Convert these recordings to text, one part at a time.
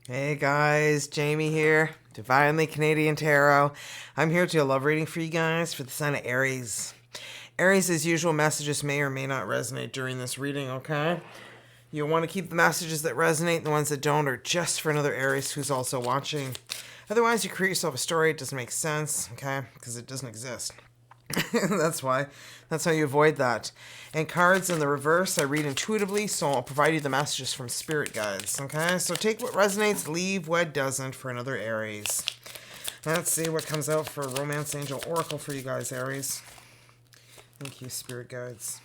Hey guys, Jaime here, Divinely Canadian Tarot. I'm here to do a love reading for you guys for the sign of Aries. Aries, as usual, messages may or may not resonate during this reading, okay? You'll want to keep the messages that resonate, and the ones that don't are just for another Aries who's also watching. Otherwise, you create yourself a story, it doesn't make sense, okay? Because it doesn't exist. That's why. That's how you avoid that. And cards in the reverse, I read intuitively, so I'll provide you the messages from spirit guides. Okay, so take what resonates, leave what doesn't for another Aries. Let's see what comes out for Romance Angel Oracle for you guys, Aries. Thank you, spirit guides.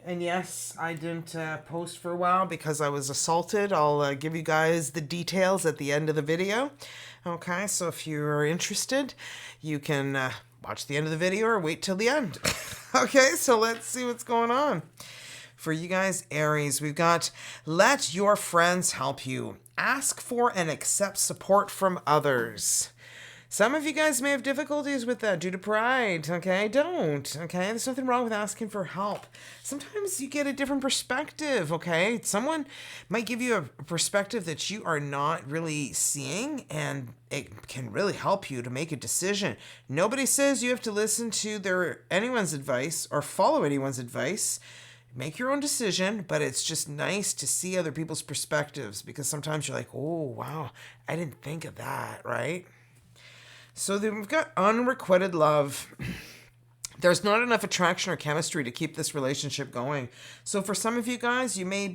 And yes, I didn't post for a while because I was assaulted. I'll give you guys the details at the end of the video. Okay, so if you're interested, you can watch the end of the video or wait till the end. Okay, so let's see what's going on. For you guys, Aries, we've got let your friends help you. Ask for and accept support from others. Some of you guys may have difficulties with that due to pride, okay? Don't, okay? There's nothing wrong with asking for help. Sometimes you get a different perspective, okay? Someone might give you a perspective that you are not really seeing, and it can really help you to make a decision. Nobody says you have to listen to anyone's advice or follow anyone's advice. Make your own decision, but it's just nice to see other people's perspectives because sometimes you're like, oh, wow, I didn't think of that, right? So then we've got unrequited love. There's not enough attraction or chemistry to keep this relationship going. So for some of you guys, you may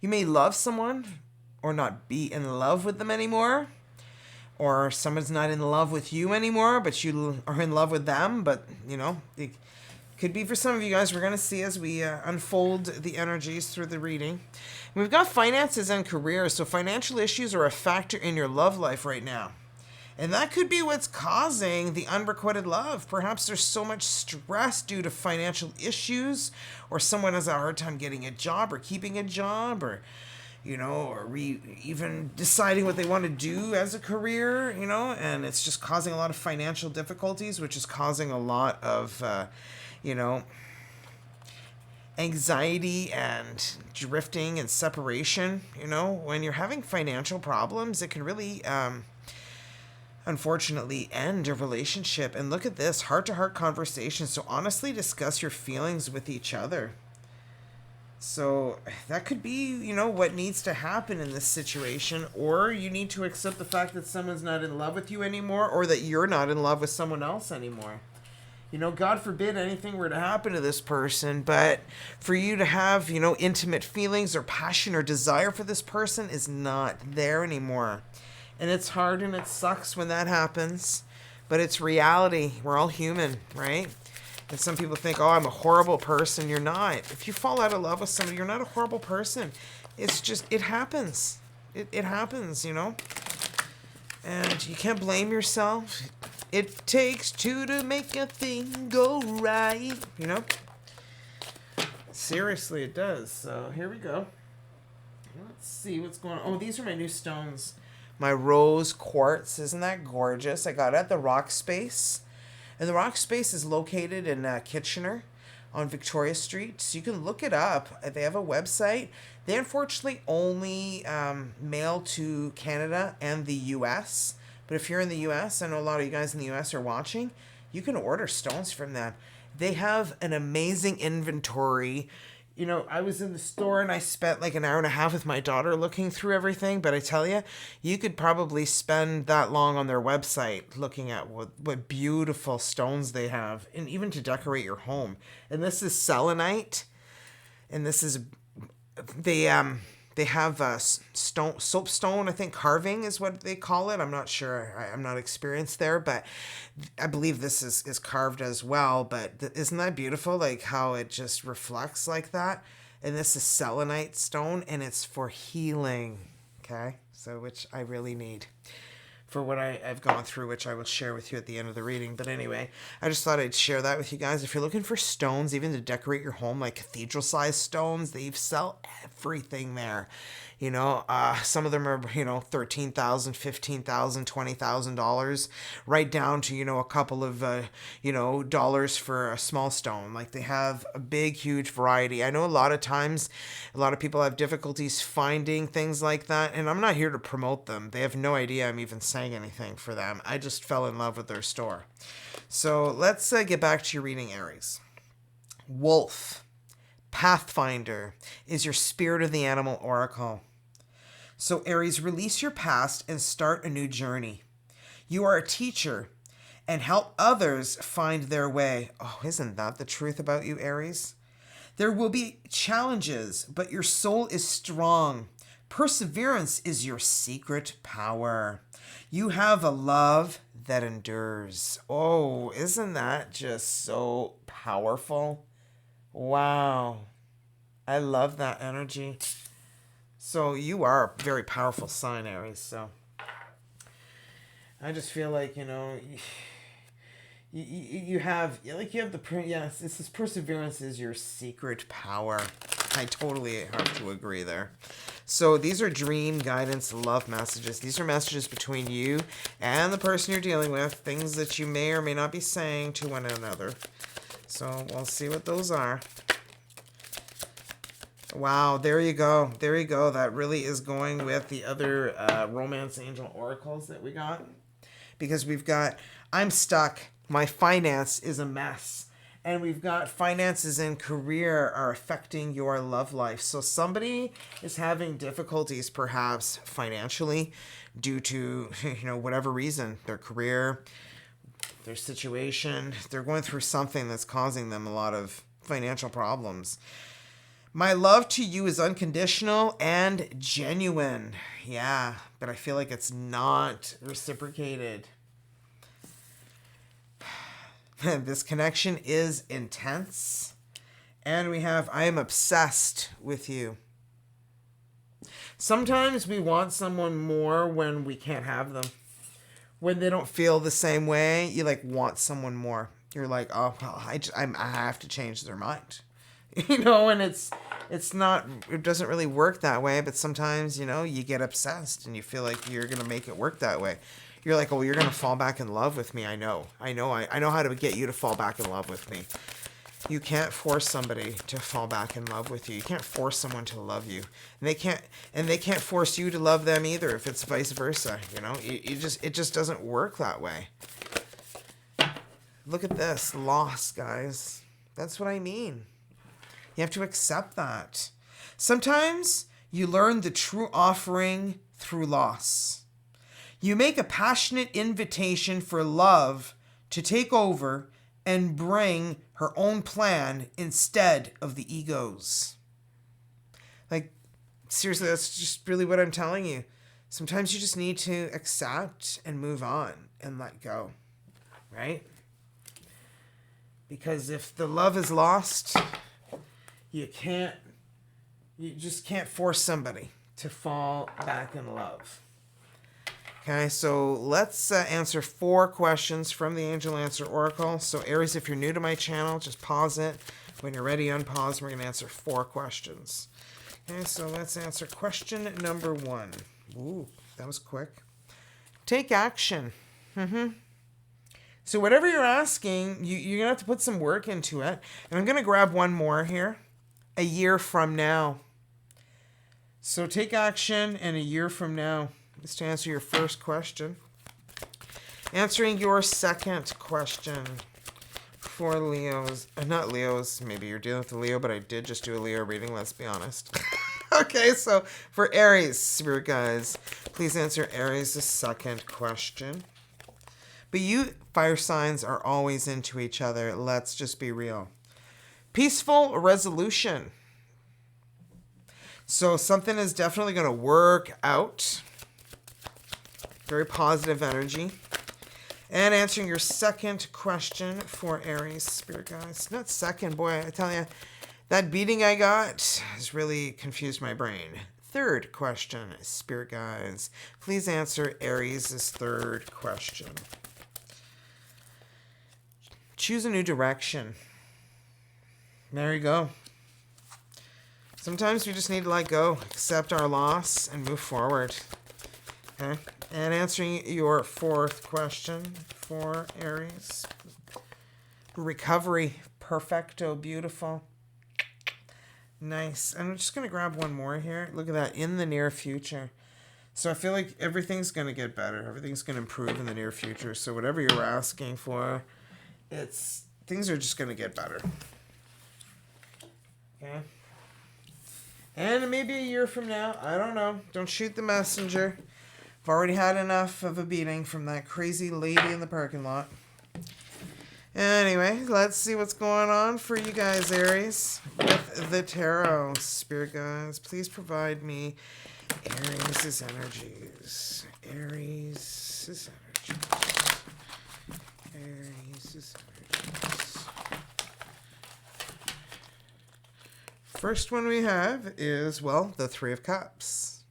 love someone or not be in love with them anymore. Or someone's not in love with you anymore, but you are in love with them. But, it could be for some of you guys. We're going to see as we unfold the energies through the reading. We've got finances and careers. So financial issues are a factor in your love life right now. And that could be what's causing the unrequited love. Perhaps there's so much stress due to financial issues, or someone has a hard time getting a job or keeping a job, or, even deciding what they want to do as a career, and it's just causing a lot of financial difficulties, which is causing a lot of, anxiety and drifting and separation. When you're having financial problems, it can really, unfortunately end a relationship. And look at this, heart-to-heart conversation. So honestly discuss your feelings with each other. So that could be, what needs to happen in this situation. Or you need to accept the fact that someone's not in love with you anymore, or that you're not in love with someone else anymore. God forbid anything were to happen to this person, but for you to have, intimate feelings or passion or desire for this person is not there anymore. And it's hard and it sucks when that happens, but it's reality. We're all human, right? And some people think, oh, I'm a horrible person. You're not. If you fall out of love with somebody, you're not a horrible person. It's just, it happens. It happens, And you can't blame yourself. It takes two to make a thing go right, Seriously, it does. So here we go. Let's see what's going on. Oh, these are my new stones. My rose quartz. Isn't that gorgeous? I got it at the Rock Space. And the Rock Space is located in Kitchener on Victoria Street. So you can look it up. They have a website. They unfortunately only mail to Canada and the US. But if you're in the US, I know a lot of you guys in the US are watching, you can order stones from them. They have an amazing inventory. I was in the store and I spent like an hour and a half with my daughter looking through everything. But I tell you, you could probably spend that long on their website looking at what beautiful stones they have, and even to decorate your home. And this is selenite, and this is they have soapstone, I think carving is what they call it. I'm not sure. I'm not experienced there, but I believe this is carved as well. But isn't that beautiful? Like how it just reflects like that. And this is selenite stone, and it's for healing. Okay, so which I really need. for what I've gone through, which I will share with you at the end of the reading. But anyway, I just thought I'd share that with you guys. If you're looking for stones, even to decorate your home, like cathedral-sized stones, they sell everything there. You know, some of them are, you know, $13,000, $15,000, $20,000, right down to, you know, a couple of, you know, dollars for a small stone. Like, they have a big, huge variety. I know a lot of times, a lot of people have difficulties finding things like that, and I'm not here to promote them. They have no idea I'm even saying anything for them. I just fell in love with their store. So let's get back to your reading, Aries. Wolf, Pathfinder, is your spirit of the animal oracle. So Aries, release your past and start a new journey. You are a teacher and help others find their way. Oh, isn't that the truth about you, Aries? There will be challenges, but your soul is strong. Perseverance is your secret power. You have a love that endures. Oh, isn't that just so powerful? Wow. I love that energy. So you are a very powerful sign, Aries. So I just feel like, you know, you have the, yes, this is perseverance is your secret power. I totally have to agree there. So these are dream guidance, love messages. These are messages between you and the person you're dealing with, things that you may or may not be saying to one another. So we'll see what those are. Wow, there you go. There you go. That really is going with the other romance angel oracles that we got. Because we've got, I'm stuck. My finance is a mess. And we've got finances and career are affecting your love life. So somebody is having difficulties perhaps financially due to, you know, whatever reason. Their career, their situation. They're going through something that's causing them a lot of financial problems. My love to you is unconditional and genuine. Yeah, but I feel like it's not reciprocated. This connection is intense. And we have, I am obsessed with you. Sometimes we want someone more when we can't have them. When they don't feel the same way, you like want someone more. You're like, oh, well, I have to change their mind. You know, and it's not, it doesn't really work that way, but sometimes, you know, you get obsessed and you feel like you're going to make it work that way. You're like, oh, you're going to fall back in love with me. I know how to get you to fall back in love with me. You can't force somebody to fall back in love with you. You can't force someone to love you. And they can't force you to love them either if it's vice versa, you know? It just doesn't work that way. Look at this, loss, guys. That's what I mean. You have to accept that. Sometimes you learn the true offering through loss. You make a passionate invitation for love to take over and bring her own plan instead of the ego's. Like, seriously, that's just really what I'm telling you. Sometimes you just need to accept and move on and let go, right? Because if the love is lost, you just can't force somebody to fall back in love. Okay, so let's answer 4 questions from the Angel Answer Oracle. So Aries, if you're new to my channel, just pause it. When you're ready, unpause. We're going to answer 4 questions. Okay, so let's answer question number 1. Ooh, that was quick. Take action. So whatever you're asking, you're going to have to put some work into it. And I'm going to grab one more here. A year from now. So take action and a year from now. Just to answer your first question. Answering your second question for Leos. Not Leos. Maybe you're dealing with a Leo, but I did just do a Leo reading, let's be honest. Okay, so for Aries, spirit guys, please answer Aries' second question. But you fire signs are always into each other. Let's just be real. Peaceful resolution. So something is definitely going to work out. Very positive energy. And answering your second question for Aries, spirit guys. Not second, boy, I tell you, that beating I got has really confused my brain. third question, Spirit Guides. Please answer Aries' third question. Choose a new direction. There you go. Sometimes we just need to let go, accept our loss, and move forward. Okay? And answering your fourth question for Aries. Recovery. Perfecto. Beautiful. Nice. I'm just going to grab one more here. Look at that. In the near future. So I feel like everything's going to get better. Everything's going to improve in the near future. So whatever you're asking for, things are just going to get better. Okay? And maybe a year from now, I don't know. Don't shoot the messenger. I've already had enough of a beating from that crazy lady in the parking lot. Anyway, let's see what's going on for you guys, Aries, with the tarot. Spirit guides, please provide me Aries' energies. Aries' energies. Aries' energies. First one we have is, well, the Three of Cups.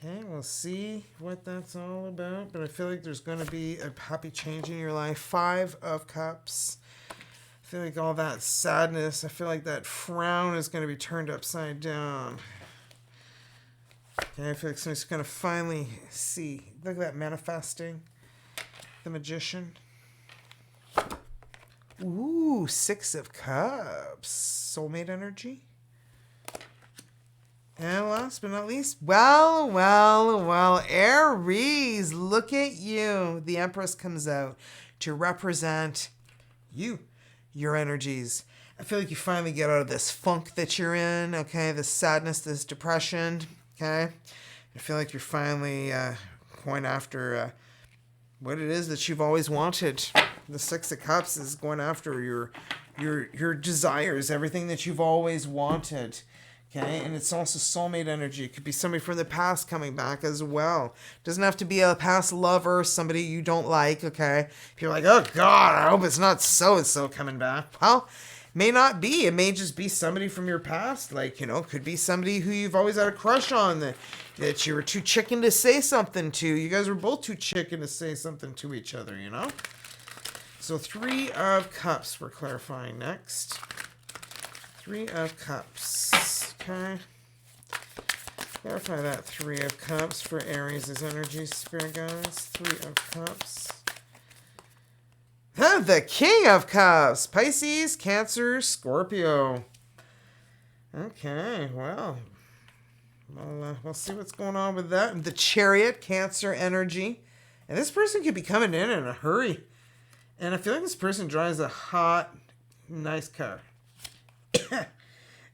Okay, we'll see what that's all about, but I feel like there's going to be a happy change in your life. Five of Cups. I feel like all that sadness, I feel like that frown is going to be turned upside down. Okay, I feel like somebody's going to finally see. Look at that manifesting. The Magician. Ooh, Six of Cups. Soulmate energy. And last but not least, well, Aries, look at you. The Empress comes out to represent you, your energies. I feel like you finally get out of this funk that you're in, okay? This sadness, this depression, okay? I feel like you're finally going after what it is that you've always wanted. The Six of Cups is going after your desires, everything that you've always wanted. Okay, and it's also soulmate energy. It could be somebody from the past coming back as well. Doesn't have to be a past lover, somebody you don't like, okay? If you're like, oh God, I hope it's not so-and-so coming back. Well, may not be. It may just be somebody from your past. Like, you know, could be somebody who you've always had a crush on that you were too chicken to say something to. You guys were both too chicken to say something to each other, you know? So Three of Cups we're clarifying next. Three of Cups. Okay. Clarify that Three of Cups for Aries' energy, Spirit guides. Three of Cups. The King of Cups. Pisces, Cancer, Scorpio. Okay, well, we'll see what's going on with that. The Chariot, Cancer energy. And this person could be coming in a hurry. And I feel like this person drives a hot, nice car.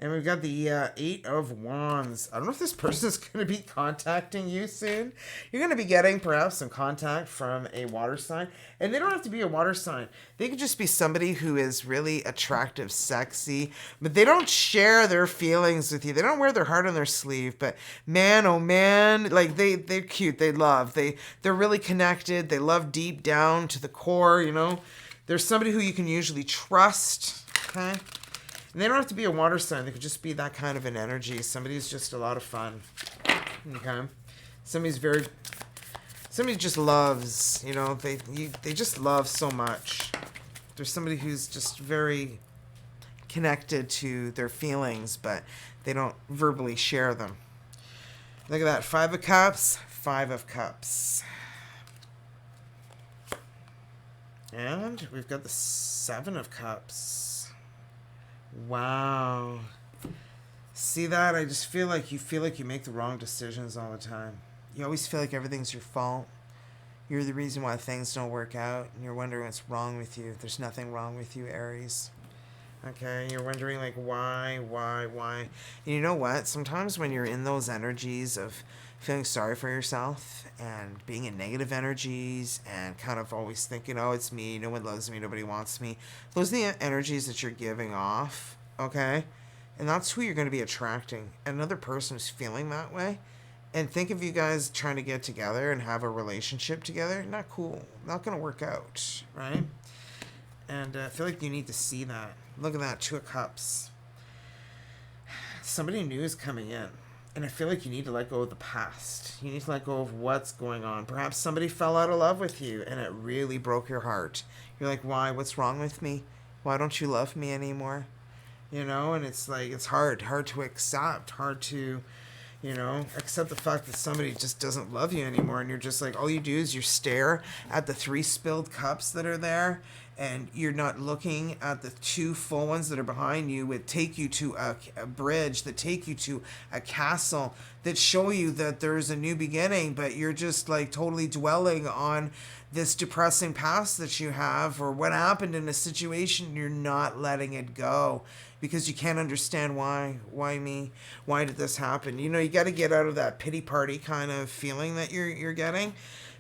And we've got the Eight of Wands. I don't know if this person is going to be contacting you soon. You're going to be getting perhaps some contact from a water sign. And they don't have to be a water sign. They could just be somebody who is really attractive, sexy. But they don't share their feelings with you. They don't wear their heart on their sleeve. But man, oh man, like they're cute. They love. They're really connected. They love deep down to the core, you know. There's somebody who you can usually trust, okay? And they don't have to be a water sign. They could just be that kind of an energy. Somebody's just a lot of fun. Okay? Somebody just loves, you know, they just love so much. There's somebody who's just very connected to their feelings, but they don't verbally share them. Look at that. Five of Cups. Five of Cups. And we've got the Seven of Cups. Wow. See that? I just feel like you make the wrong decisions all the time. You always feel like everything's your fault. You're the reason why things don't work out, and you're wondering what's wrong with you. There's nothing wrong with you, Aries. Okay? You're wondering, like, why? And you know what? Sometimes when you're in those energies of feeling sorry for yourself and being in negative energies and kind of always thinking, oh, it's me, no one loves me, nobody wants me. Those are the energies that you're giving off, okay? And that's who you're going to be attracting. Another person who's feeling that way. And think of you guys trying to get together and have a relationship together. Not cool. Not going to work out, right? And I feel like you need to see that. Look at that, Two of Cups. Somebody new is coming in. And I feel like you need to let go of the past. You need to let go of what's going on. Perhaps somebody fell out of love with you and it really broke your heart. You're like, why? What's wrong with me? Why don't you love me anymore? You know, and it's like, it's hard to accept, hard to, you know, accept the fact that somebody just doesn't love you anymore. And you're just like, all you do is you stare at the 3 spilled cups that are there, and you're not looking at the 2 full ones that are behind you that take you to a bridge, that take you to a castle, that show you that there's a new beginning, but you're just like totally dwelling on this depressing past that you have, or what happened in a situation. You're not letting it go because you can't understand why me, why did this happen. You know, you got to get out of that pity party kind of feeling that you're getting,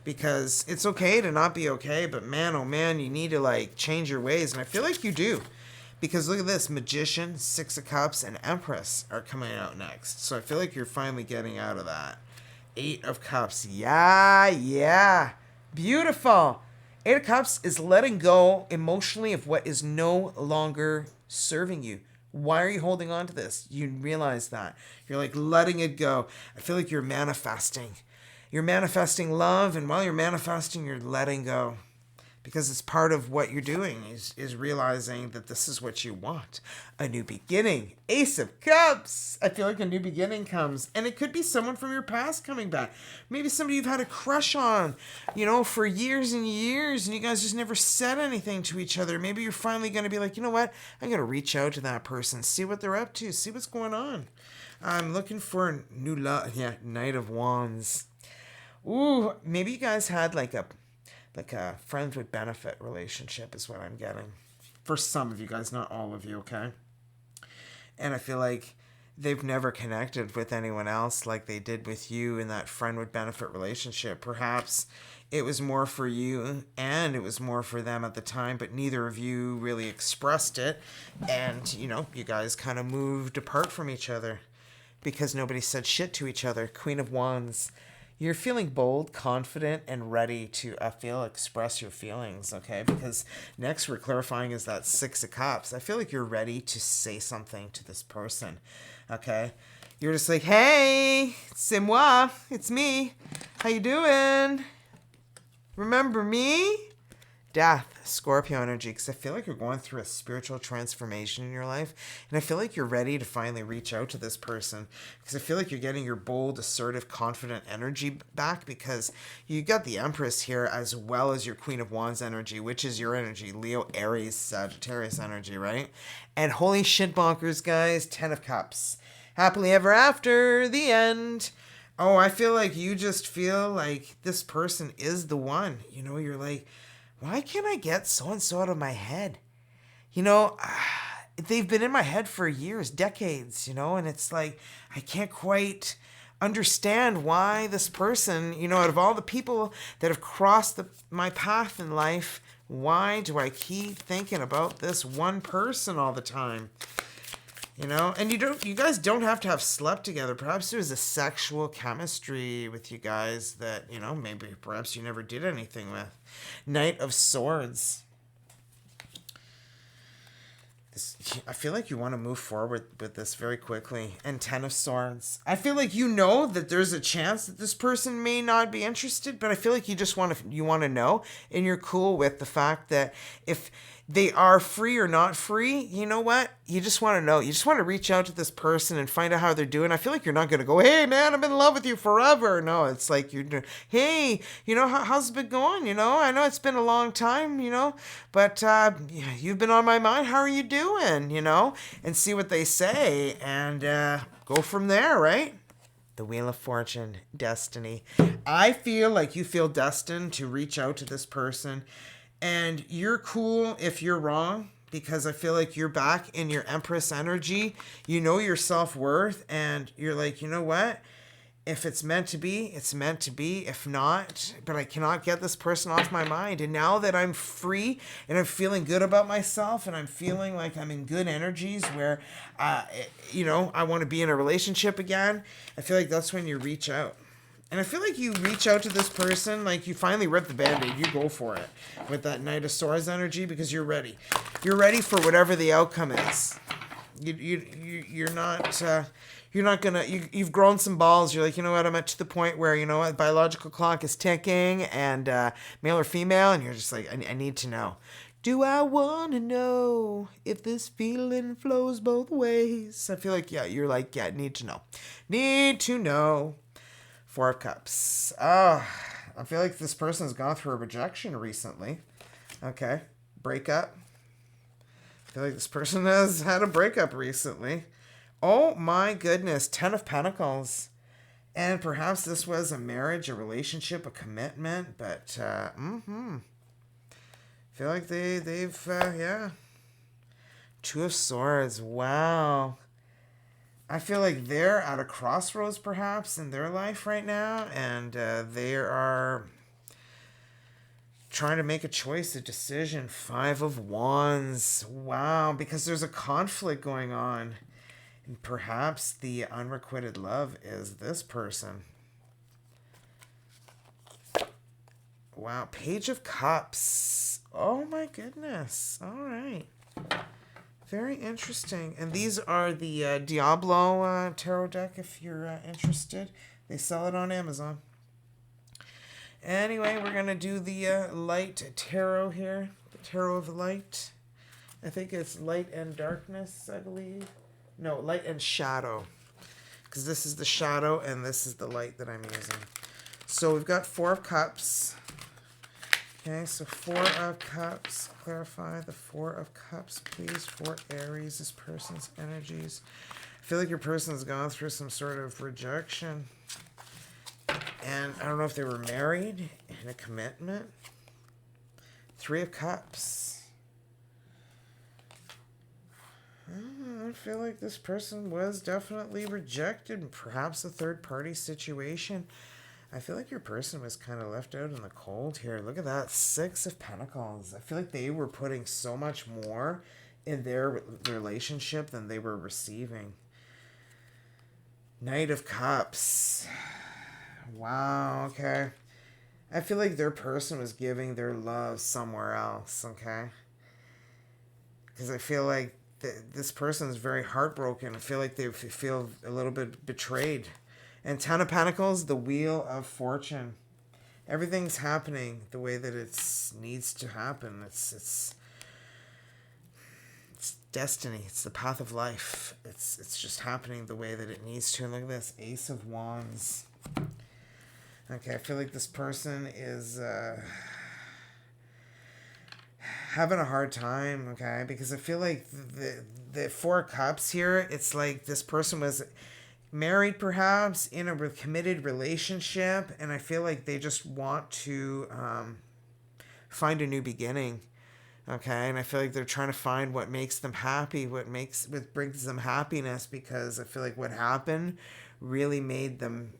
because it's okay to not be okay, but man, oh man, you need to like change your ways. And I feel like you do, because look at this: Magician, 6 of Cups, and Empress are coming out next. So I feel like you're finally getting out of that. 8 of Cups. Yeah. Beautiful. 8 of Cups is letting go emotionally of what is no longer serving you. Why are you holding on to this? You realize that. You're like letting it go. I feel like you're manifesting. You're manifesting love, and while you're manifesting, you're letting go. Because it's part of what you're doing is realizing that this is what you want. A new beginning. Ace of Cups. I feel like a new beginning comes. And it could be someone from your past coming back. Maybe somebody you've had a crush on, you know, for years and years, and you guys just never said anything to each other. Maybe you're finally going to be like, you know what? I'm going to reach out to that person, see what they're up to, see what's going on. I'm looking for a new love. Yeah, Knight of Wands. Ooh, maybe you guys had like a friends with benefit relationship is what I'm getting. For some of you guys, not all of you, okay? And I feel like they've never connected with anyone else like they did with you in that friend with benefit relationship. Perhaps it was more for you and it was more for them at the time, but neither of you really expressed it. And, you know, you guys kind of moved apart from each other because nobody said shit to each other. Queen of Wands. You're feeling bold, confident, and ready to express your feelings, okay? Because next we're clarifying is that 6 of Cups. I feel like you're ready to say something to this person, okay? You're just like, hey, c'est moi, it's me. How you doing? Remember me? Death, Scorpio energy, because I feel like you're going through a spiritual transformation in your life, and I feel like you're ready to finally reach out to this person, because I feel like you're getting your bold, assertive, confident energy back, because you got the Empress here as well as your Queen of Wands energy, which is your energy, Leo, Aries, Sagittarius energy, right? And holy shit bonkers, guys, 10 of Cups. Happily ever after, the end. Oh, I feel like you just feel like this person is the one. You know, you're like, why can't I get so-and-so out of my head? You know, they've been in my head for years, decades, you know, and it's like, I can't quite understand why this person, you know, out of all the people that have crossed my path in life, why do I keep thinking about this one person all the time? You know, and you guys don't have to have slept together. Perhaps there's a sexual chemistry with you guys that, you know, perhaps you never did anything with. Knight of Swords. I feel like you want to move forward with this very quickly. And 10 of Swords. I feel like you know that there's a chance that this person may not be interested, but I feel like you want to know, and you're cool with the fact that if they are free or not free, you know what? You just want to know. You just want to reach out to this person and find out how they're doing. I feel like you're not going to go, hey, man, I'm in love with you forever. No, it's like you're doing, hey, you know, how's it been going? You know, I know it's been a long time, you know, but you've been on my mind. How are you doing? You know, and see what they say and go from there, right? The Wheel of Fortune, destiny. I feel like you feel destined to reach out to this person. And you're cool if you're wrong, because I feel like you're back in your Empress energy. You know your self-worth, and you're like, you know what? If it's meant to be, it's meant to be. If not, but I cannot get this person off my mind. And now that I'm free and I'm feeling good about myself and I'm feeling like I'm in good energies where, you know, I want to be in a relationship again, I feel like that's when you reach out. And I feel like you reach out to this person, like you finally rip the Band-Aid, you go for it with that Knight of Swords energy because you're ready. You're ready for whatever the outcome is. You're you're not gonna, you've grown some balls. You're like, you know what, I'm at to the point where, you know what, biological clock is ticking, and male or female, and you're just like, I need to know. Do I want to know if this feeling flows both ways? I feel like, yeah, you're like, yeah, need to know. Need to know. Four of Cups. I feel like this person's gone through a rejection recently. Okay. Breakup. I feel like this person has had a breakup recently. Oh my goodness. 10 of Pentacles. And perhaps this was a marriage, a relationship, a commitment, but I feel like they've yeah. Two of Swords. Wow. I feel like they're at a crossroads perhaps in their life right now, and they are trying to make a choice, a decision. Five of Wands. Wow, because there's a conflict going on. And perhaps the unrequited love is this person. Wow, Page of Cups. Oh my goodness. All right. Very interesting. And these are the Diablo tarot deck if you're interested. They sell it on Amazon. Anyway, we're going to do the light tarot here. The tarot of light. I think it's light and darkness, I believe. No, light and shadow. Because this is the shadow and this is the light that I'm using. So we've got Four of Cups. Okay, so Four of Cups. Clarify the Four of Cups, please, for Aries, this person's energies. I feel like your person's gone through some sort of rejection. And I don't know if they were married in a commitment. Three of Cups. I feel like this person was definitely rejected. Perhaps a third-party situation. I feel like your person was kind of left out in the cold here. Look at that. Six of Pentacles. I feel like they were putting so much more in their relationship than they were receiving. Knight of Cups. Wow, okay. I feel like their person was giving their love somewhere else, okay? Because I feel like this person is very heartbroken. I feel like they feel a little bit betrayed. And Ten of Pentacles, the Wheel of Fortune. Everything's happening the way that it needs to happen. It's destiny. It's the path of life. It's just happening the way that it needs to. And look at this, Ace of Wands. Okay, I feel like this person is having a hard time, okay? Because I feel like the Four of Cups here, it's like this person was married perhaps in a committed relationship, and I feel like they just want to find a new beginning, okay? And I feel like they're trying to find what makes them happy, what brings them happiness, because I feel like what happened really made them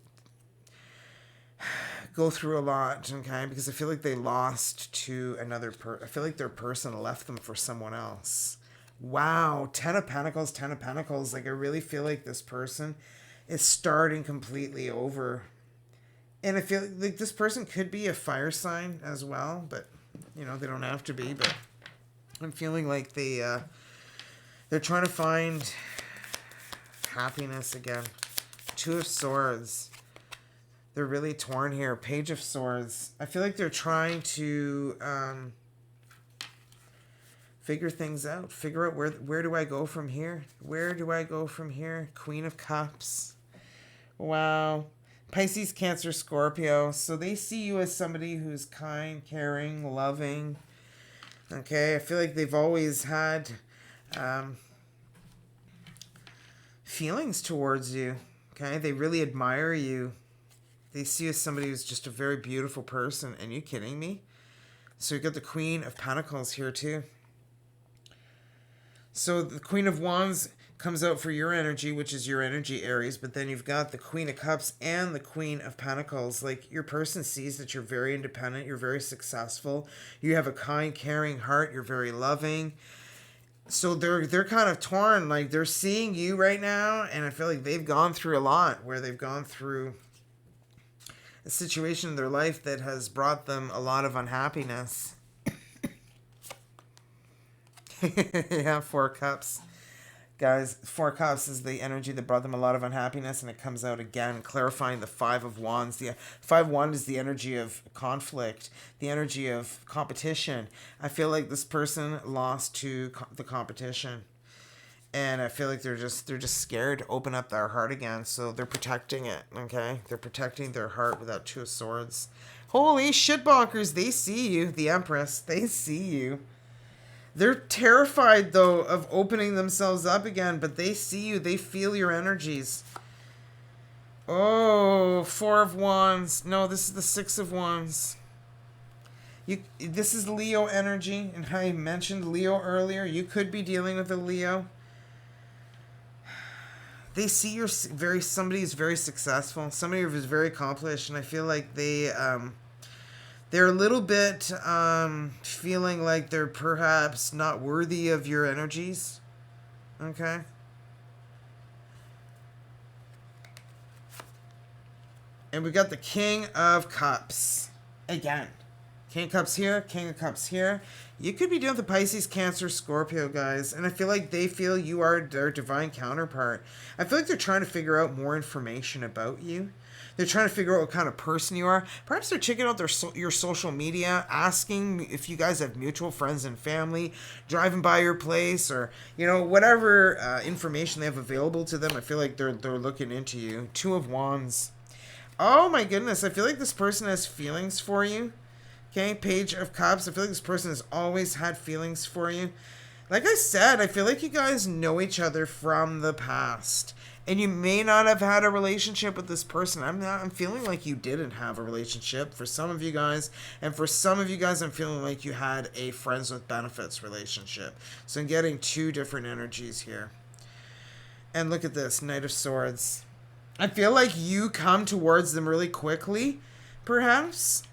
go through a lot, okay? Because I feel like they lost to another I feel like their person left them for someone else. Wow, Ten of Pentacles, Ten of Pentacles. Like, I really feel like this person is starting completely over. And I feel like this person could be a fire sign as well, but, you know, they don't have to be. But I'm feeling like they're trying to find happiness again. Two of Swords. They're really torn here. Page of Swords. I feel like they're trying to figure things out. Figure out where do I go from here? Where do I go from here? Queen of Cups. Wow. Pisces, Cancer, Scorpio. So they see you as somebody who's kind, caring, loving. Okay, I feel like they've always had feelings towards you. Okay, they really admire you. They see you as somebody who's just a very beautiful person. And you kidding me? So you got the Queen of Pentacles here too. So the Queen of Wands comes out for your energy, which is your energy, Aries. But then you've got the Queen of Cups and the Queen of Pentacles. Like, your person sees that you're very independent. You're very successful. You have a kind, caring heart. You're very loving. So they're kind of torn. Like, they're seeing you right now. And I feel like they've gone through a lot, where they've gone through a situation in their life that has brought them a lot of unhappiness. Yeah, Four Cups. Guys, Four of Cups is the energy that brought them a lot of unhappiness, and it comes out again, clarifying the Five of Wands. The Five of Wands is the energy of conflict, the energy of competition. I feel like this person lost to the competition, and I feel like they're just scared to open up their heart again, so they're protecting it. Okay, they're protecting their heart with that Two of Swords. Holy shit, bonkers! They see you, the Empress. They see you. They're terrified, though, of opening themselves up again, but they see you. They feel your energies. Oh, Four of Wands. No, this is the Six of Wands. This is Leo energy, and I mentioned Leo earlier. You could be dealing with a Leo. They see you're somebody who's very successful, somebody who's very accomplished, and I feel like they're a little bit feeling like they're perhaps not worthy of your energies. Okay? And we got the King of Cups. Again. King of Cups here, King of Cups here. You could be dealing with the Pisces, Cancer, Scorpio, guys. And I feel like they feel you are their divine counterpart. I feel like they're trying to figure out more information about you. They're trying to figure out what kind of person you are. Perhaps they're checking out your social media, asking if you guys have mutual friends and family, driving by your place, or, you know, whatever information they have available to them. I feel like they're looking into you. Two of Wands. Oh my goodness, I feel like this person has feelings for you. Okay, Page of Cups. I feel like this person has always had feelings for you. Like I said, I feel like you guys know each other from the past. And you may not have had a relationship with this person. I'm feeling like you didn't have a relationship for some of you guys. And for some of you guys, I'm feeling like you had a friends with benefits relationship. So I'm getting two different energies here. And look at this, Knight of Swords. I feel like you come towards them really quickly, perhaps.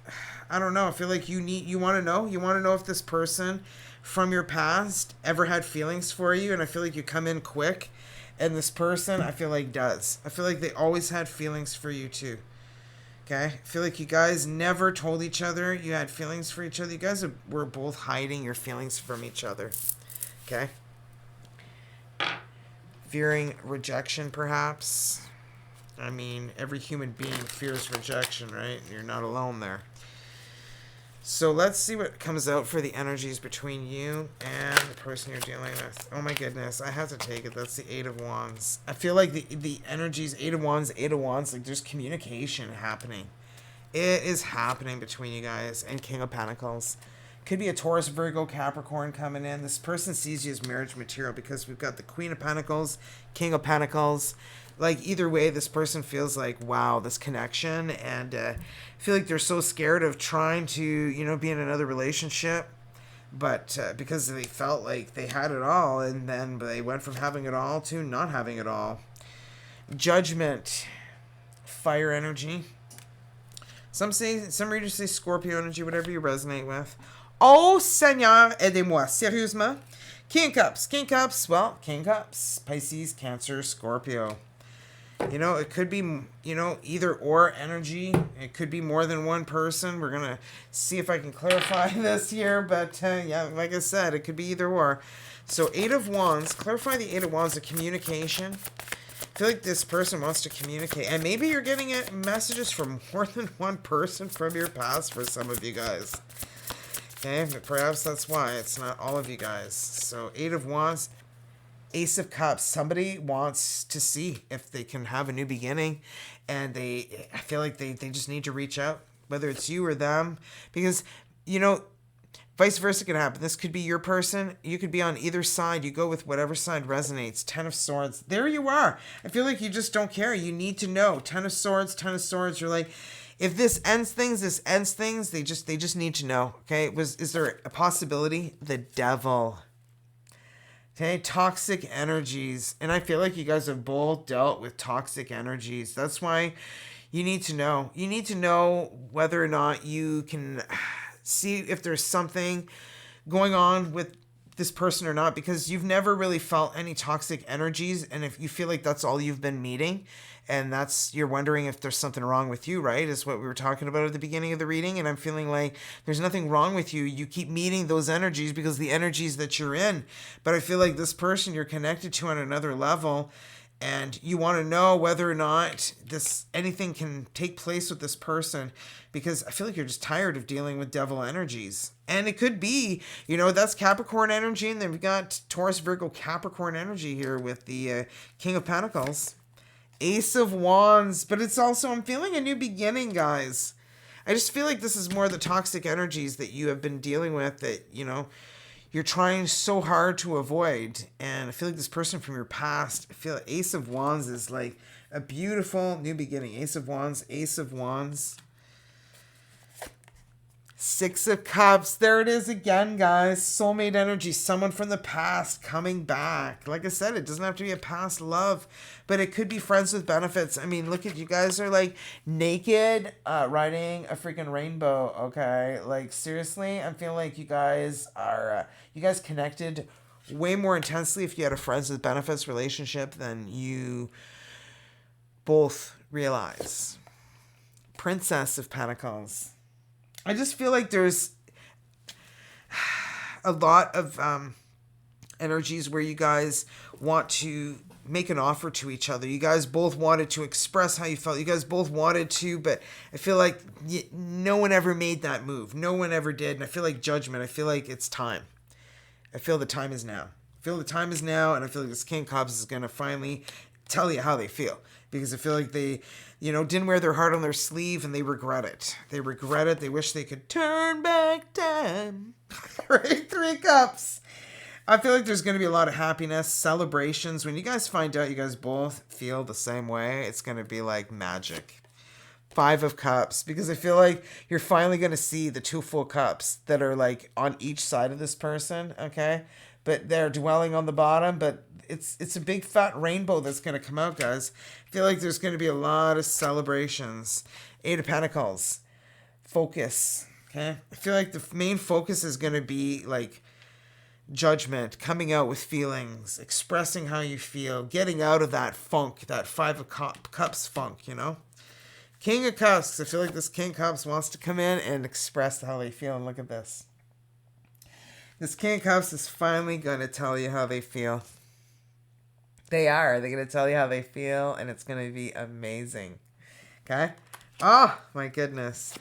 I don't know. I feel like you want to know. You want to know if this person from your past ever had feelings for you. And I feel like you come in quick. And this person, I feel like, does. I feel like they always had feelings for you, too. Okay? I feel like you guys never told each other you had feelings for each other. You guys were both hiding your feelings from each other. Okay? Fearing rejection, perhaps. I mean, every human being fears rejection, right? You're not alone there. So let's see what comes out for the energies between you and the person you're dealing with. Oh my goodness, I have to take it. That's the Eight of Wands. I feel like the energies, Eight of Wands, like there's communication happening. It is happening between you guys. And King of Pentacles. Could be a Taurus, Virgo, Capricorn coming in. This person sees you as marriage material because we've got the Queen of Pentacles, King of Pentacles. Like, either way, this person feels like, wow, this connection. And I feel like they're so scared of trying to, you know, be in another relationship. But because they felt like they had it all. And then they went from having it all to not having it all. Judgment. Fire energy. Some readers say Scorpio energy, whatever you resonate with. Oh, Seigneur, aidez-moi. Sérieusement. King Cups. Well, King Cups. Pisces, Cancer, Scorpio. You know, it could be, you know, either or energy. It could be more than one person. We're going to see if I can clarify this here. But, yeah, like I said, it could be either or. So, Eight of Wands. Clarify the Eight of Wands, the communication. I feel like this person wants to communicate. And maybe you're getting messages from more than one person from your past for some of you guys. Okay, but perhaps that's why it's not all of you guys. So, Eight of Wands. Ace of Cups. Somebody wants to see if they can have a new beginning, and I feel like they just need to reach out, whether it's you or them, because, you know, vice versa can happen. This could be your person. You could be on either side. You go with whatever side resonates. Ten of Swords. There you are. I feel like you just don't care. You need to know. Ten of Swords. You're like, if this ends things, this ends things. They just need to know. Okay. Is there a possibility? The Devil. Okay, toxic energies. And I feel like you guys have both dealt with toxic energies. That's why you need to know. You need to know whether or not you can see if there's something going on with this person or not, because you've never really felt any toxic energies, and if you feel like that's all you've been meeting, and that's, you're wondering if there's something wrong with you, right, is what we were talking about at the beginning of the reading. And I'm feeling like there's nothing wrong with you. You keep meeting those energies because the energies that you're in. But I feel like this person you're connected to on another level, and you want to know whether or not this anything can take place with this person, because I feel like you're just tired of dealing with devil energies. And it could be, that's Capricorn energy, and then we've got Taurus, Virgo, Capricorn energy here with the King of Pentacles, Ace of Wands. But it's also, I'm feeling a new beginning, guys. I just feel like this is more the toxic energies that you have been dealing with, that you're trying so hard to avoid. And I feel like this person from your past, I feel like Ace of Wands is like a beautiful new beginning. Ace of Wands, Ace of Wands. Six of Cups. There it is again, guys. Soulmate energy. Someone from the past coming back. Like I said, it doesn't have to be a past love, but it could be friends with benefits. I mean, look at you guys are like naked, riding a freaking rainbow. Okay, like seriously, I'm feeling like you guys are you guys connected way more intensely if you had a friends with benefits relationship than you both realize. Princess of Pentacles. I just feel like there's a lot of energies where you guys want to make an offer to each other. You guys both wanted to express how you felt. You guys both wanted to, but I feel like no one ever made that move. No one ever did. And I feel like judgment. I feel like it's time. I feel the time is now. I feel the time is now, and I feel like this King of Cups is going to finally tell you how they feel. Because I feel like they, didn't wear their heart on their sleeve, and they regret it. They regret it. They wish they could turn back time. Right? Three Cups. I feel like there's going to be a lot of happiness, celebrations. When you guys find out you guys both feel the same way, it's going to be like magic. Five of Cups. Because I feel like you're finally going to see the two full cups that are like on each side of this person, okay? But they're dwelling on the bottom, but it's a big fat rainbow that's going to come out, guys. I feel like there's going to be a lot of celebrations. Eight of Pentacles. Focus. Okay? I feel like the main focus is going to be like judgment, coming out with feelings, expressing how you feel, getting out of that funk, that Five of Cups funk, King of Cups. I feel like this King of Cups wants to come in and express how they feel. And look at this. This King of Cups is finally going to tell you how they feel. They're going to tell you how they feel, and it's going to be amazing. Okay? Oh, my goodness.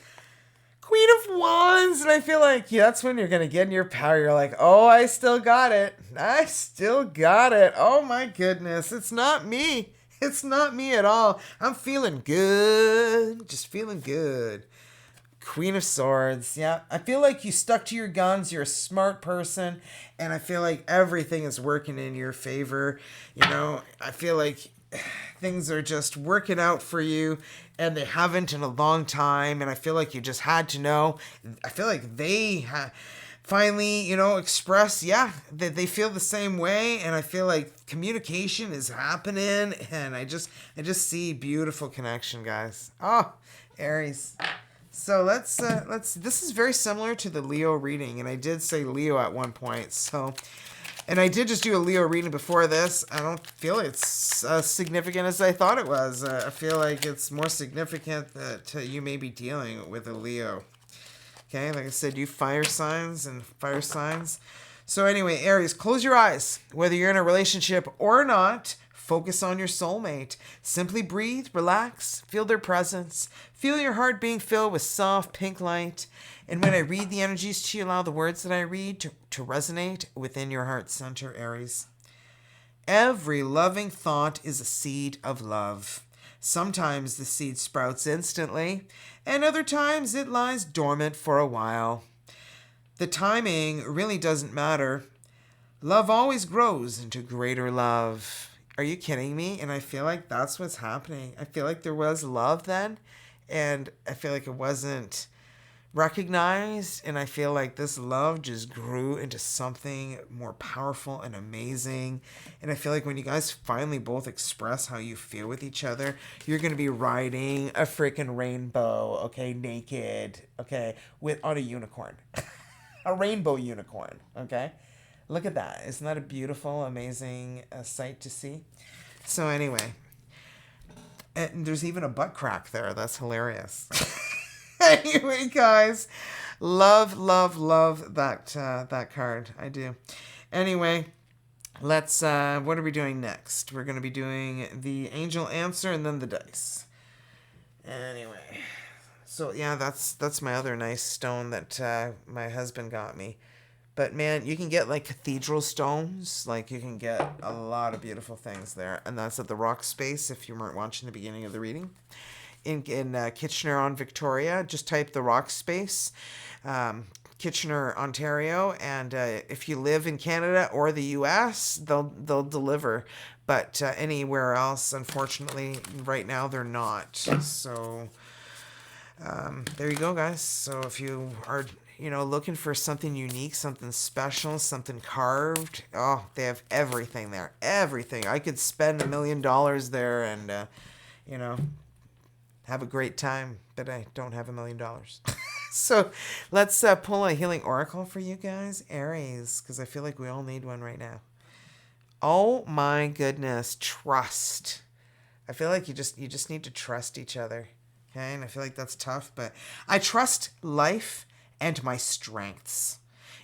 Queen of Wands, and I feel like that's when you're going to get in your power. You're like, oh, I still got it. I still got it. Oh, my goodness. It's not me. It's not me at all. I'm feeling good. Just feeling good. Queen of Swords. Yeah, I feel like you stuck to your guns. You're a smart person, and I feel like everything is working in your favor. I feel like things are just working out for you, and they haven't in a long time, and I feel like you just had to know. I feel like they finally, express, that they feel the same way, and I feel like communication is happening, and I just see beautiful connection, guys. Oh, Aries. So let's this is very similar to the Leo reading, and I did say Leo at one point, and I did just do a Leo reading before this. I don't feel it's as significant as I thought it was. I feel like it's more significant that you may be dealing with a Leo. Okay, like I said, you fire signs and fire signs. So anyway, Aries, close your eyes. Whether you're in a relationship or not, focus on your soulmate. Simply breathe, relax, feel their presence. Feel your heart being filled with soft pink light. And when I read the energies to you, allow the words that I read to resonate within your heart center, Aries. Every loving thought is a seed of love. Sometimes the seed sprouts instantly, and other times it lies dormant for a while. The timing really doesn't matter. Love always grows into greater love. Are you kidding me? And I feel like that's what's happening. I feel like there was love then, and I feel like it wasn't recognized, and I feel like this love just grew into something more powerful and amazing. And I feel like when you guys finally both express how you feel with each other, you're going to be riding a freaking rainbow, okay, naked, okay, on a unicorn. A rainbow unicorn, okay? Look at that. Isn't that a beautiful, amazing sight to see? So anyway, and there's even a butt crack there. That's hilarious. Anyway, guys, love, love, love that card. I do. Anyway, let's. What are we doing next? We're going to be doing the angel answer and then the dice. Anyway, so yeah, that's my other nice stone that my husband got me. But man, you can get like cathedral stones. Like you can get a lot of beautiful things there, and that's at the Rock Space. If you weren't watching the beginning of the reading, in Kitchener on Victoria, just type the Rock Space, Kitchener, Ontario, and if you live in Canada or the U.S., they'll deliver. But anywhere else, unfortunately, right now they're not. So there you go, guys. So if you are looking for something unique, something special, something carved, oh, they have everything there. Everything. I could spend $1 million there and, have a great time, but I don't have $1 million. So let's pull a healing oracle for you guys, Aries, because I feel like we all need one right now. Oh my goodness, trust. I feel like you just need to trust each other. Okay, and I feel like that's tough, but I trust life and my strengths.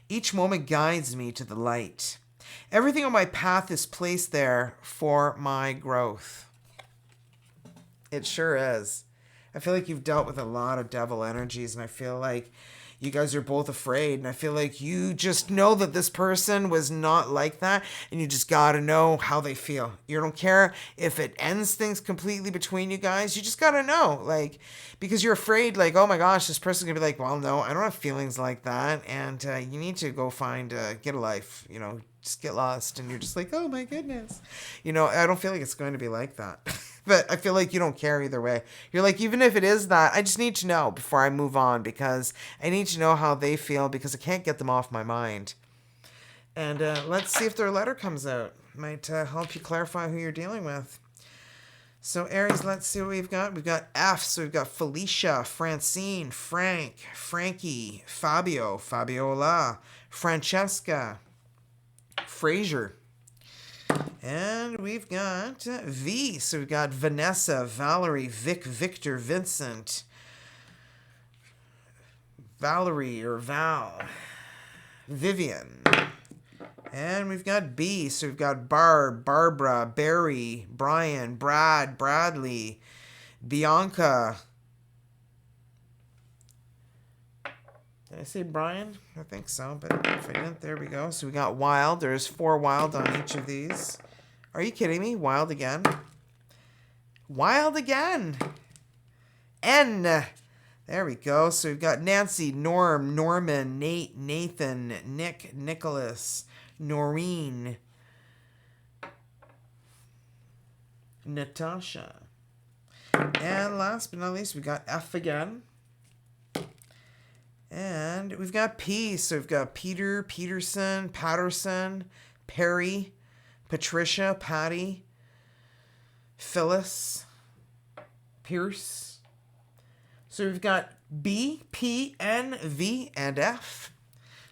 Each moment guides me to the light. Everything on my path is placed there for my growth. It sure is. I feel like you've dealt with a lot of devil energies, and I feel like you guys are both afraid, and I feel like you just know that this person was not like that, and you just gotta know how they feel. You don't care if it ends things completely between you guys. You just gotta know, like, because you're afraid, like, oh my gosh, this person's gonna be like, well, no, I don't have feelings like that, and you need to go find, get a life, just get lost, and you're just like, oh my goodness. I don't feel like it's going to be like that. But I feel like you don't care either way. You're like, even if it is that, I just need to know before I move on, because I need to know how they feel, because I can't get them off my mind. And let's see if their letter comes out. Might help you clarify who you're dealing with. So Aries, let's see what we've got. We've got F, so we've got Felicia, Francine, Frank, Frankie, Fabio, Fabiola, Francesca, Fraser. And we've got V. So we've got Vanessa, Valerie, Vic, Victor, Vincent, Valerie or Val, Vivian. And we've got B. So we've got Barb, Barbara, Barry, Brian, Brad, Bradley, Bianca. Did I say Brian? I think so, but if I didn't, there we go. So we got Wild. There's 4 Wild on each of these. Are you kidding me? Wild again? Wild again! N. There we go. So we've got Nancy, Norm, Norman, Nate, Nathan, Nick, Nicholas, Noreen, Natasha. And last but not least, we got F again. And we've got P. So we've got Peter, Peterson, Patterson, Perry, Patricia, Patty, Phyllis, Pierce. So we've got B, P, N, V, and F.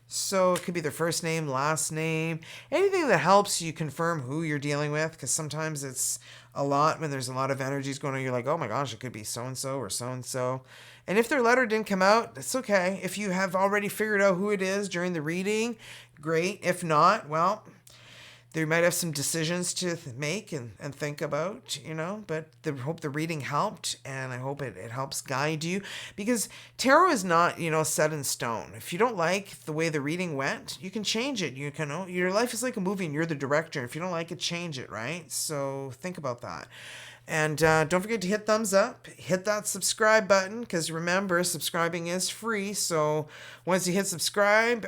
So it could be their first name, last name, anything that helps you confirm who you're dealing with, because sometimes it's a lot when there's a lot of energies going on. You're like, oh my gosh, it could be so-and-so or so-and-so. And if their letter didn't come out, it's okay. If you have already figured out who it is during the reading, great. If not, well, they might have some decisions to make and think about, but I hope the reading helped, and I hope it helps guide you, because tarot is not, set in stone. If you don't like the way the reading went, you can change it. You can, your life is like a movie and you're the director. If you don't like it, change it, right? So think about that. And don't forget to hit thumbs up, hit that subscribe button, because remember, subscribing is free. So once you hit subscribe,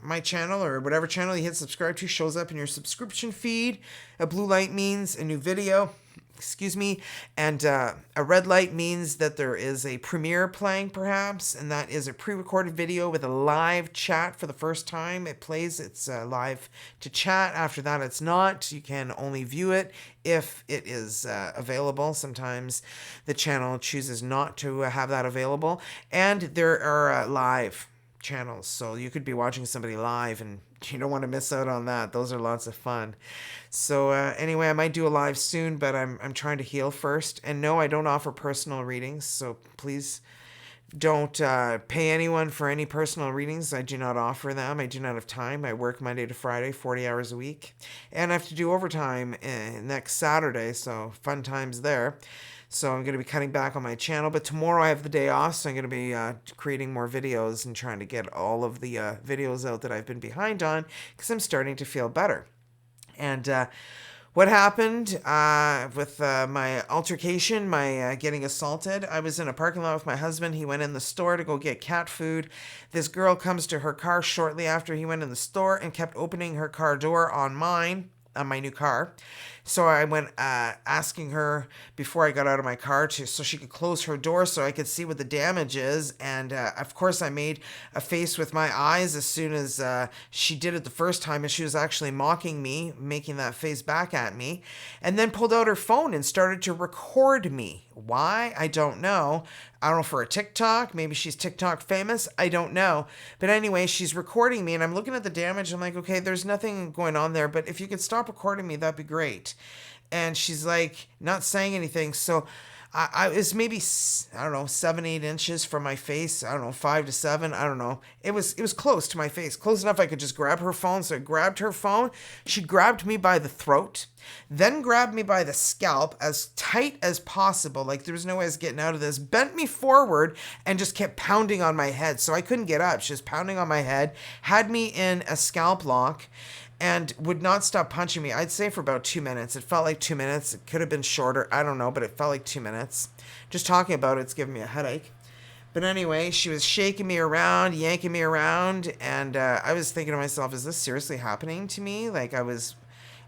my channel or whatever channel you hit subscribe to shows up in your subscription feed. A blue light means a new video. Excuse me, and a red light means that there is a premiere playing, perhaps, and that is a pre-recorded video with a live chat for the first time. It plays, it's live to chat. After that, it's not. You can only view it if it is available. Sometimes the channel chooses not to have that available, and there are live channels, so you could be watching somebody live and you don't want to miss out on that. Those are lots of fun. So anyway, I might do a live soon, but I'm trying to heal first. And no, I don't offer personal readings, so please don't pay anyone for any personal readings. I do not offer them. I do not have time. I work Monday to Friday, 40 hours a week. And I have to do overtime next Saturday, so fun times there. So I'm going to be cutting back on my channel. But tomorrow I have the day off, so I'm going to be creating more videos and trying to get all of the videos out that I've been behind on because I'm starting to feel better. And what happened with my altercation, my getting assaulted? I was in a parking lot with my husband. He went in the store to go get cat food. This girl comes to her car shortly after he went in the store and kept opening her car door on mine, on my new car. So I went asking her before I got out of my car so she could close her door so I could see what the damage is. And of course I made a face with my eyes as soon as she did it the first time, and she was actually mocking me, making that face back at me, and then pulled out her phone and started to record me. Why? I don't know. I don't know, for a TikTok. Maybe she's TikTok famous. I don't know. But anyway, she's recording me and I'm looking at the damage. I'm like, okay, there's nothing going on there, but if you could stop recording me, that'd be great. And she's like not saying anything. So I was maybe, I don't know, 7-8 inches from my face. I don't know, 5 to 7. I don't know. It was close to my face, close enough I could just grab her phone. So I grabbed her phone. She grabbed me by the throat, then grabbed me by the scalp as tight as possible, like there was no way I was getting out of this, bent me forward and just kept pounding on my head. So I couldn't get up. She was pounding on my head, had me in a scalp lock, and would not stop punching me. I'd say for about 2 minutes. It felt like 2 minutes. It could have been shorter. I don't know, but it felt like 2 minutes. Just talking about it's giving me a headache. But anyway, she was shaking me around, yanking me around, and I was thinking to myself, is this seriously happening to me? Like, I was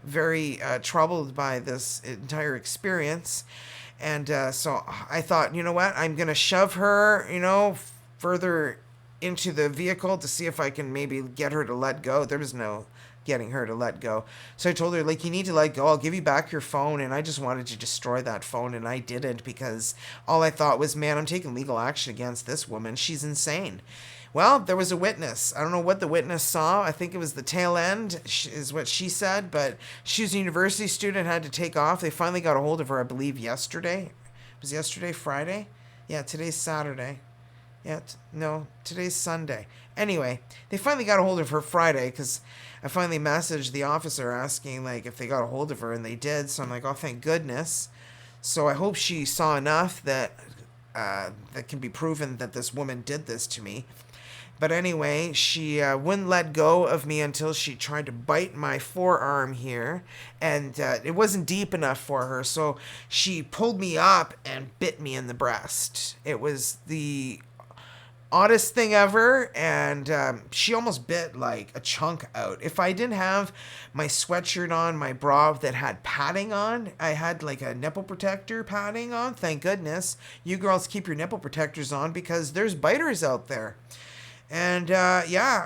very troubled by this entire experience. And so I thought, you know what? I'm going to shove her, further into the vehicle to see if I can maybe get her to let go. There was no getting her to let go. So I told her, like, you need to let go. I'll give you back your phone. And I just wanted to destroy that phone, and I didn't, because all I thought was, man, I'm taking legal action against this woman. She's insane. Well, there was a witness. I don't know what the witness saw. I think it was the tail end, is what she said, but she was a university student, had to take off. They finally got a hold of her, I believe, yesterday. Was yesterday Friday? Yeah, today's Saturday. Yeah, no, today's Sunday. Anyway, they finally got a hold of her Friday, because I finally messaged the officer asking, like, if they got a hold of her, and they did. So I'm like, oh, thank goodness. So I hope she saw enough that that can be proven that this woman did this to me. But anyway, she wouldn't let go of me until she tried to bite my forearm here. And it wasn't deep enough for her, so she pulled me up and bit me in the breast. It was the oddest thing ever, and she almost bit like a chunk out. If I didn't have my sweatshirt on, my bra that had padding on, I had like a nipple protector padding on. Thank goodness. You girls keep your nipple protectors on, because there's biters out there. And yeah,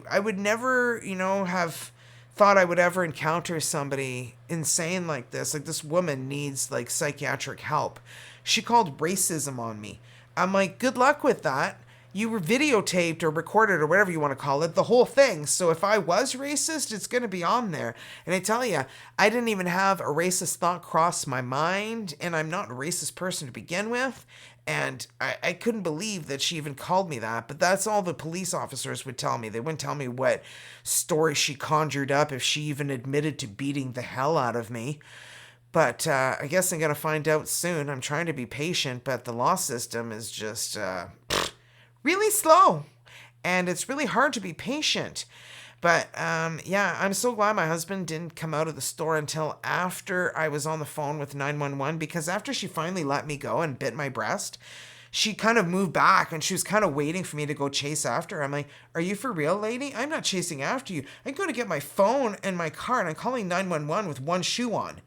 I would never, have thought I would ever encounter somebody insane like this. Like, this woman needs like psychiatric help. She called racism on me. I'm like, good luck with that. You were videotaped or recorded or whatever you want to call it, the whole thing. So if I was racist, it's going to be on there. And I tell you, I didn't even have a racist thought cross my mind, and I'm not a racist person to begin with. And I couldn't believe that she even called me that. But that's all the police officers would tell me. They wouldn't tell me what story she conjured up, if she even admitted to beating the hell out of me. But I guess I'm going to find out soon. I'm trying to be patient, but the law system is just really slow. And it's really hard to be patient. But yeah, I'm so glad my husband didn't come out of the store until after I was on the phone with 911, because after she finally let me go and bit my breast, she kind of moved back and she was kind of waiting for me to go chase after her. I'm like, are you for real, lady? I'm not chasing after you. I'm going to get my phone and my car, and I'm calling 911 with one shoe on.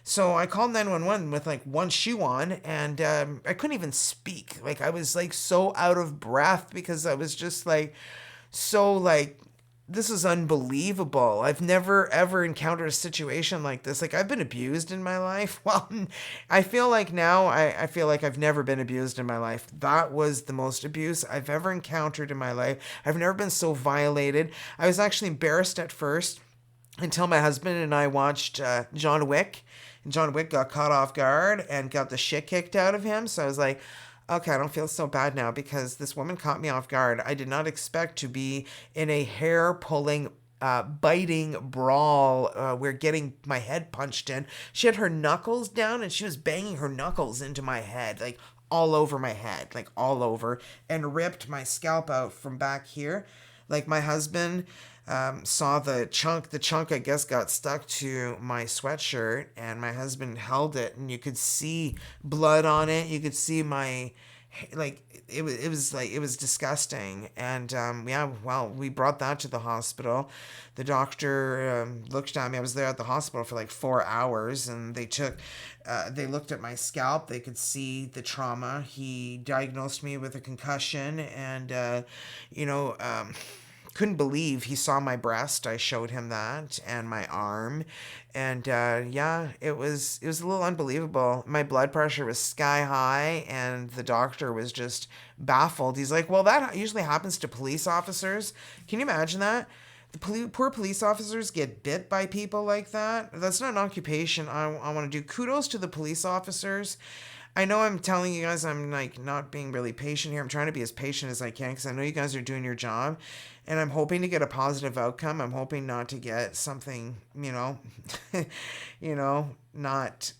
So I called 911 with like one shoe on, and I couldn't even speak. Like, I was like so out of breath, because I was just like so like this is unbelievable. I've never ever encountered a situation like this. Like, I've been abused in my life. Well, I feel like now I feel like I've never been abused in my life. That was the most abuse I've ever encountered in my life. I've never been so violated. I was actually embarrassed at first until my husband and I watched John Wick. And John Wick got caught off guard and got the shit kicked out of him. So I was like, okay, I don't feel so bad now because this woman caught me off guard. I did not expect to be in a hair pulling, biting brawl where getting my head punched in. She had her knuckles down and she was banging her knuckles into my head, like all over my head, like all over, and ripped my scalp out from back here. Like, my husband saw the chunk. The chunk, I guess, got stuck to my sweatshirt, and my husband held it, and you could see blood on it. You could see my, like, it was disgusting. And yeah, well, we brought that to the hospital. The doctor looked at me. I was there at the hospital for like 4 hours, and they looked at my scalp. They could see the trauma. He diagnosed me with a concussion, and you know. Couldn't believe he saw my breast. I showed him that, and my arm, and yeah, it was a little unbelievable. My blood pressure was sky high, and the doctor was just baffled. He's like, "Well, that usually happens to police officers. Can you imagine that? Poor police officers get bit by people like that. That's not an occupation I want to do. Kudos to the police officers. I know I'm telling you guys I'm like not being really patient here. I'm trying to be as patient as I can because I know you guys are doing your job, and I'm hoping to get a positive outcome. I'm hoping not to get something, not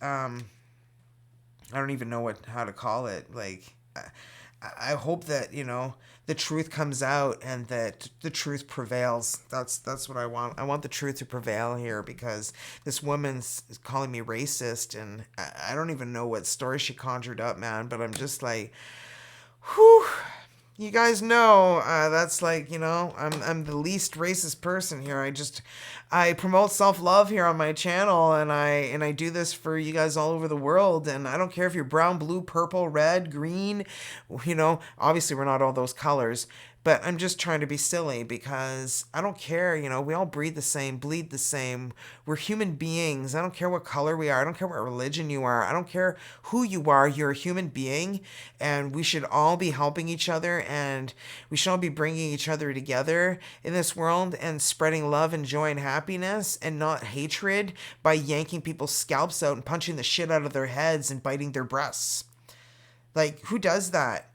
I don't even know how to call it. Like, I hope that the truth comes out and that the truth prevails. That's what I want. I want the truth to prevail here because this woman's calling me racist, and I don't even know what story she conjured up, man. But I'm just like, whew. You guys know that's like, I'm the least racist person here. I promote self-love here on my channel, and I do this for you guys all over the world, and I don't care if you're brown, blue, purple, red, green, obviously we're not all those colors. But I'm just trying to be silly because I don't care, we all breathe the same, bleed the same. We're human beings. I don't care what color we are. I don't care what religion you are. I don't care who you are. You're a human being, and we should all be helping each other, and we should all be bringing each other together in this world and spreading love and joy and happiness and not hatred by yanking people's scalps out and punching the shit out of their heads and biting their breasts. Like, who does that?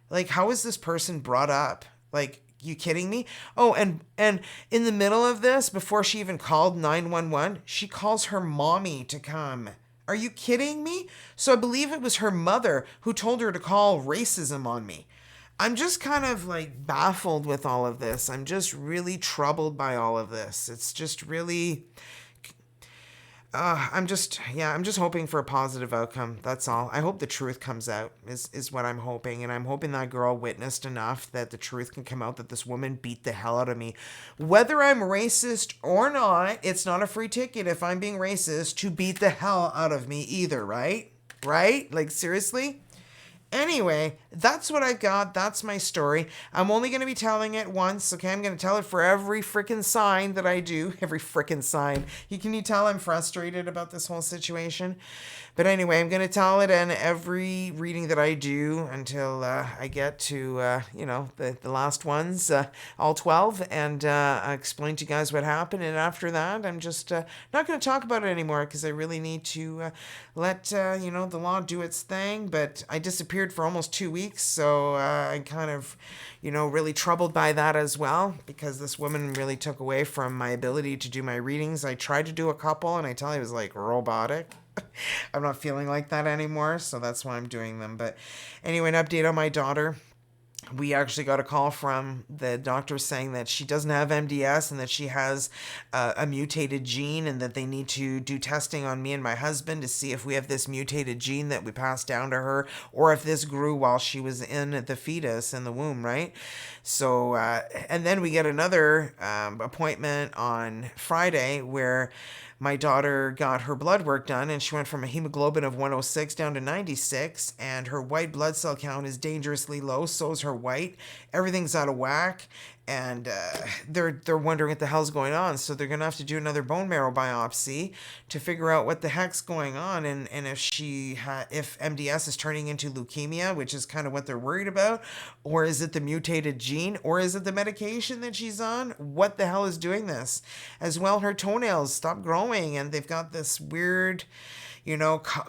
Like, how is this person brought up? Like, you kidding me? Oh, and in the middle of this, before she even called 911, she calls her mommy to come. Are you kidding me? So I believe it was her mother who told her to call racism on me. I'm just kind of like baffled with all of this. I'm just really troubled by all of this. It's just really... I'm just hoping for a positive outcome. That's all. I hope the truth comes out is what I'm hoping. And I'm hoping that girl witnessed enough that the truth can come out that this woman beat the hell out of me. Whether I'm racist or not, it's not a free ticket if I'm being racist to beat the hell out of me either, right? Right? Like, seriously? Anyway, that's what I got. That's my story. I'm only going to be telling it once, okay? I'm going to tell it for every freaking sign that I do. Every freaking sign. Can you tell I'm frustrated about this whole situation? But anyway, I'm going to tell it in every reading that I do until I get to, the last ones, all 12, and I explain to you guys what happened. And after that, I'm just not going to talk about it anymore because I really need to let, the law do its thing. But I disappeared for almost 2 weeks, so I'm kind of, really troubled by that as well because this woman really took away from my ability to do my readings. I tried to do a couple, and I tell you, it was like robotic. I'm not feeling like that anymore, so that's why I'm doing them. But anyway, an update on my daughter. We actually got a call from the doctor saying that she doesn't have MDS and that she has a mutated gene and that they need to do testing on me and my husband to see if we have this mutated gene that we passed down to her or if this grew while she was in the fetus in the womb, right? So, and then we get another appointment on Friday where my daughter got her blood work done and she went from a hemoglobin of 106 down to 96, and her white blood cell count is dangerously low. So is her white. Everything's out of whack. and they're wondering what the hell's going on. So they're gonna have to do another bone marrow biopsy to figure out what the heck's going on, and if MDS is turning into leukemia, which is kind of what they're worried about, or is it the mutated gene, or is it the medication that she's on? What the hell is doing this? As well, her toenails stop growing, and they've got this weird,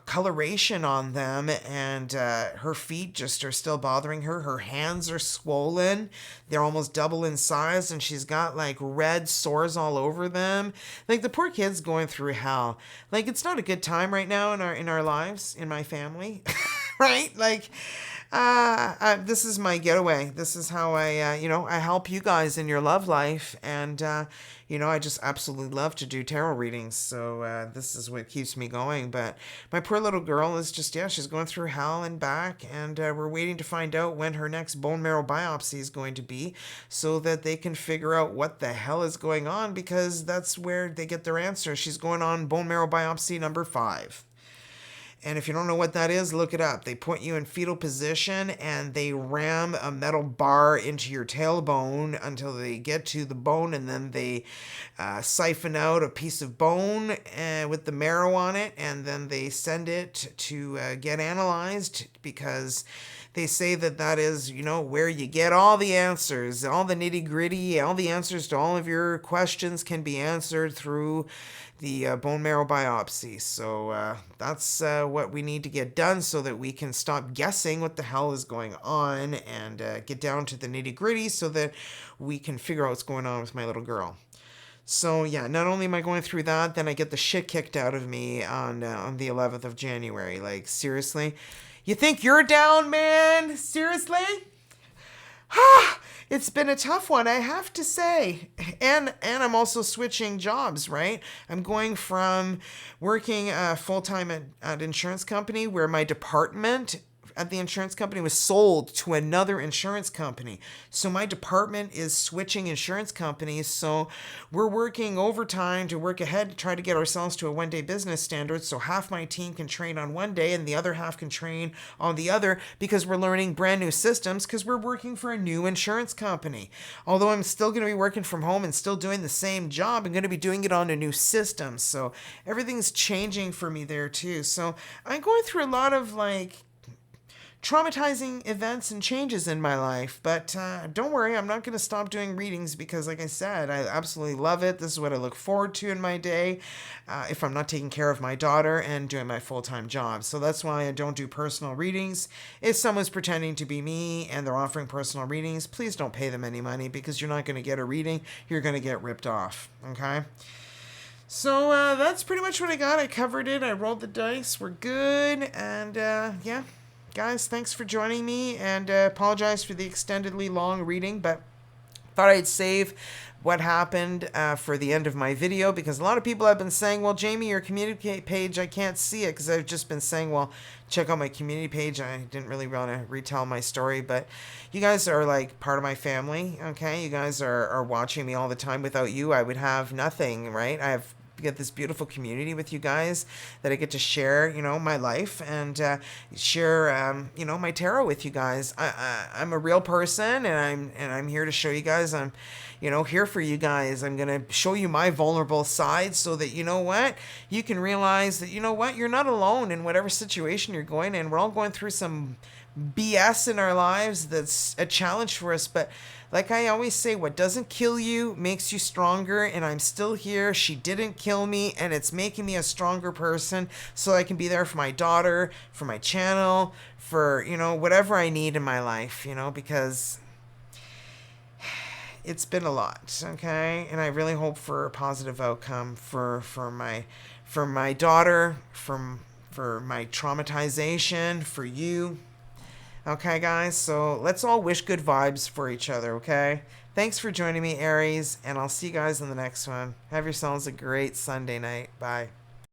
coloration on them, and her feet just are still bothering her. Her hands are swollen. They're almost double in size, and she's got like red sores all over them. Like, the poor kid's going through hell. Like, it's not a good time right now in our lives, in my family, right? Like, this is my getaway. This is how I help you guys in your love life. And, I just absolutely love to do tarot readings. So, this is what keeps me going. But my poor little girl is just, she's going through hell and back. And, we're waiting to find out when her next bone marrow biopsy is going to be, so that they can figure out what the hell is going on, because that's where they get their answer. She's going on bone marrow biopsy number 5. And if you don't know what that is, look it up. They put you in fetal position and they ram a metal bar into your tailbone until they get to the bone, and then they siphon out a piece of bone with the marrow on it, and then they send it to get analyzed, because they say that is, where you get all the answers, all the nitty gritty, all the answers to all of your questions can be answered through the bone marrow biopsy. So that's what we need to get done, so that we can stop guessing what the hell is going on, and get down to the nitty gritty, so that we can figure out what's going on with my little girl. So not only am I going through that, then I get the shit kicked out of me on the 11th of January. Like, seriously? You think you're down, man? Seriously? It's been a tough one, I have to say. And I'm also switching jobs, right? I'm going from working full-time at insurance company, where my department at the insurance company was sold to another insurance company. So my department is switching insurance companies. So we're working overtime to work ahead to try to get ourselves to a one-day business standard. So half my team can train on one day and the other half can train on the other, because we're learning brand new systems, because we're working for a new insurance company. Although I'm still going to be working from home and still doing the same job, I'm going to be doing it on a new system. So everything's changing for me there too. So I'm going through a lot of traumatizing events and changes in my life, but don't worry, I'm not going to stop doing readings, because like I said, I absolutely love it. This is what I look forward to in my day, if I'm not taking care of my daughter and doing my full-time job. So that's why I don't do personal readings. If someone's pretending to be me and they're offering personal readings, please don't pay them any money, because you're not going to get a reading. You're going to get ripped off, okay? So that's pretty much what I got. I covered it. I rolled the dice. We're good. And guys, thanks for joining me, and apologize for the extendedly long reading, but thought I'd save what happened for the end of my video, because a lot of people have been saying, well, Jamie, your community page, I can't see it, because I've just been saying, well, check out my community page. I didn't really want to retell my story, but you guys are like part of my family, okay? You guys are watching me all the time. Without you, I would have nothing, right? I have get this beautiful community with you guys that I get to share, my life, and share, my tarot with you guys. I'm a real person, and I'm here to show you guys. I'm, here for you guys. I'm gonna show you my vulnerable side, so that you can realize that you're not alone in whatever situation you're going in. We're all going through some BS in our lives that's a challenge for us, but like I always say, what doesn't kill you makes you stronger, and I'm still here. She didn't kill me, and it's making me a stronger person, so I can be there for my daughter, for my channel, for, whatever I need in my life, because it's been a lot, okay? And I really hope for a positive outcome for my daughter, for my traumatization, for you. Okay, guys, so let's all wish good vibes for each other, okay? Thanks for joining me, Aries, and I'll see you guys in the next one. Have yourselves a great Sunday night. Bye.